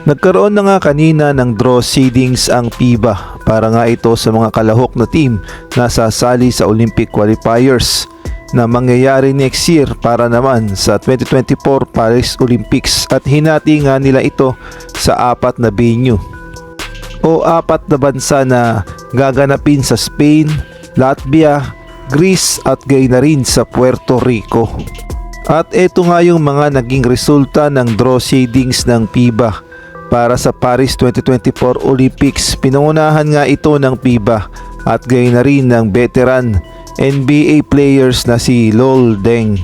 Nagkaroon na nga kanina ng draw seedings ang FIBA para nga ito sa mga kalahok na team na sasali sa Olympic qualifiers na mangyayari next year para naman sa 2024 Paris Olympics, at hinati nga nila ito sa 4 na venue o 4 na bansa na gaganapin sa Spain, Latvia, Greece at gayon na rin sa Puerto Rico. At ito nga yung mga naging resulta ng draw seedings ng FIBA para sa Paris 2024 Olympics. Pinangunahan nga ito ng FIBA at gayon na rin ng veteran NBA players na si Lol Deng.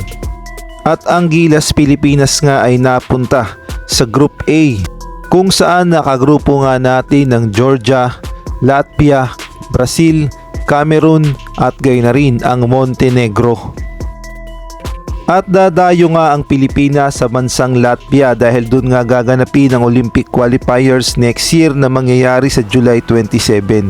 At ang Gilas Pilipinas nga ay napunta sa Group A, kung saan nakagrupo nga natin ng Georgia, Latvia, Brazil, Cameroon at gayon na rin ang Montenegro. At dadayo nga ang Pilipinas sa bansang Latvia dahil doon nga gaganapin ang Olympic qualifiers next year na mangyayari sa July 27.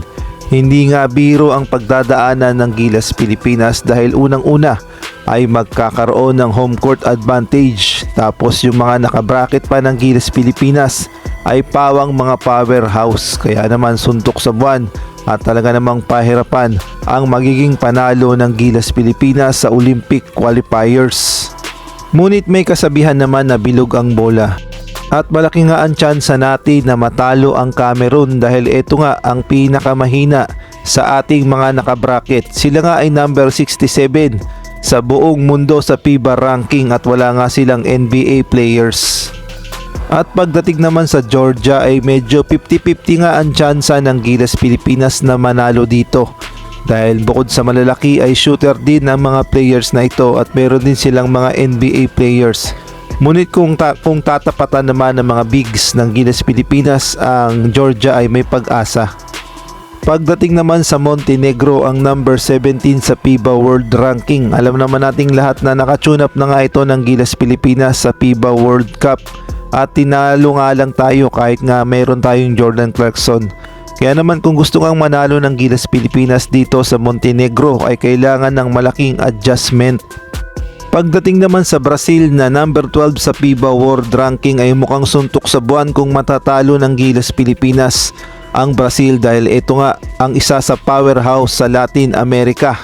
Hindi nga biro ang pagdadaanan ng Gilas Pilipinas dahil unang-una ay magkakaroon ng home court advantage, tapos yung mga nakabracket pa ng Gilas Pilipinas ay pawang mga powerhouse, kaya naman suntok sa buwan at talaga namang pahirapan ang magiging panalo ng Gilas Pilipinas sa Olympic qualifiers. Ngunit may kasabihan naman na bilog ang bola at malaki nga ang tsansa natin na matalo ang Cameroon dahil ito nga ang pinakamahina sa ating mga nakabracket. Sila nga ay number 67 sa buong mundo sa FIBA ranking at wala nga silang NBA players. At pagdating naman sa Georgia ay medyo 50-50 nga ang tsansa ng Gilas Pilipinas na manalo dito dahil bukod sa malalaki ay shooter din ang mga players na ito at meron din silang mga NBA players. Ngunit kung tatapatan naman ng mga bigs ng Gilas Pilipinas, ang Georgia ay may pag-asa. Pagdating naman sa Montenegro, ang number 17 sa FIBA World Ranking. Alam naman nating lahat na nakatune up na nga ito ng Gilas Pilipinas sa FIBA World Cup. At tinalo nga lang tayo kahit nga mayroon tayong Jordan Clarkson. Kaya naman kung gusto kang manalo ng Gilas Pilipinas dito sa Montenegro ay kailangan ng malaking adjustment. Pagdating naman sa Brazil na number 12 sa FIBA World Ranking ay mukhang suntok sa buwan kung matatalo ng Gilas Pilipinas ang Brazil dahil ito nga ang isa sa powerhouse sa Latin America.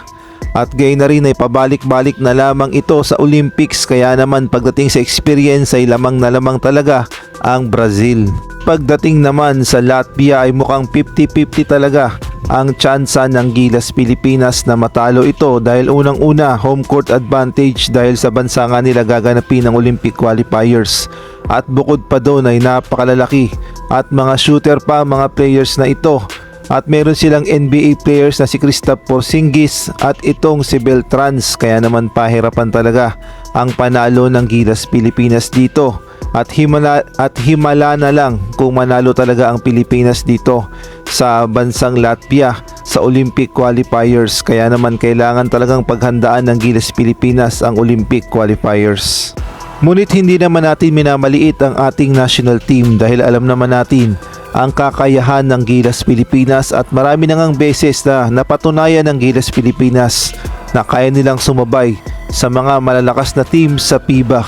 At gayon na rin ay pabalik-balik na lamang ito sa Olympics, kaya naman pagdating sa experience ay lamang na lamang talaga ang Brazil. Pagdating naman sa Latvia ay mukhang 50-50 talaga ang tsansa ng Gilas Pilipinas na matalo ito dahil unang-una home court advantage dahil sa bansa nga nila gaganapin ng Olympic qualifiers. At bukod pa doon ay napakalalaki at mga shooter pa mga players na ito. At meron silang NBA players na si Kristaps Porzingis at itong si Beltrans, kaya naman pahirapan talaga ang panalo ng Gilas Pilipinas dito. At himala na lang kung manalo talaga ang Pilipinas dito sa bansang Latvia sa Olympic qualifiers, kaya naman kailangan talagang paghandaan ng Gilas Pilipinas ang Olympic qualifiers. Ngunit hindi naman natin minamaliit ang ating national team dahil alam naman natin ang kakayahan ng Gilas Pilipinas at marami na ngang beses na napatunayan ng Gilas Pilipinas na kaya nilang sumabay sa mga malalakas na team sa FIBA.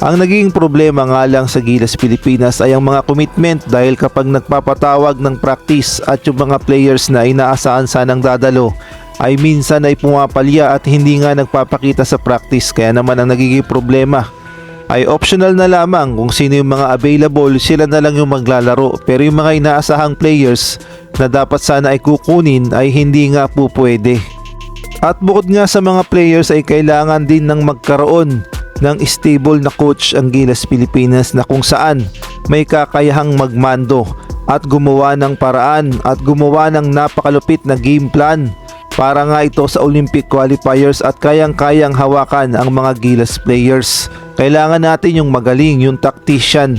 Ang naging problema nga lang sa Gilas Pilipinas ay ang mga commitment dahil kapag nagpapatawag ng practice at yung mga players na inaasahan sanang dadalo ay minsan ay pumapalya at hindi nga nagpapakita sa practice, kaya naman ang nagiging problema ay optional na lamang kung sino yung mga available, sila na lang yung maglalaro, pero yung mga inaasahang players na dapat sana ay kukunin ay hindi nga po pwede. At bukod nga sa mga players ay kailangan din ng magkaroon ng stable na coach ang Gilas Pilipinas na kung saan may kakayahang magmando at gumawa ng paraan at gumawa ng napakalupit na game plan para nga ito sa Olympic qualifiers at kayang-kayang hawakan ang mga Gilas players. Kailangan natin yung magaling, yung tactician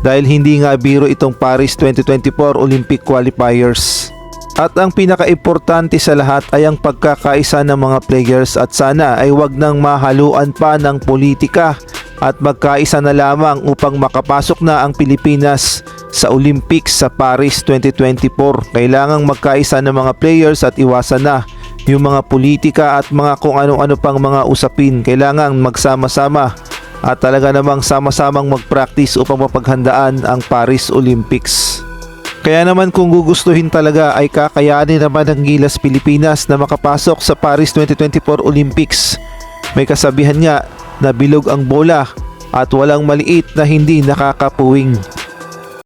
dahil hindi nga biro itong Paris 2024 Olympic qualifiers. At ang pinaka-importante sa lahat ay ang pagkakaisa ng mga players at sana ay wag nang mahaluan pa ng politika at magkaisa na lamang upang makapasok na ang Pilipinas sa Olympics sa Paris 2024. Kailangang magkaisa ng mga players at iwasan na yung mga politika at mga kung ano-ano pang mga usapin. Kailangan magsama-sama at talaga namang sama-samang mag-practice upang mapaghandaan ang Paris Olympics. Kaya naman kung gugustuhin talaga ay kakayanin naman ng Gilas Pilipinas na makapasok sa Paris 2024 Olympics. May kasabihan nga na bilog ang bola at walang maliit na hindi nakakapuwing.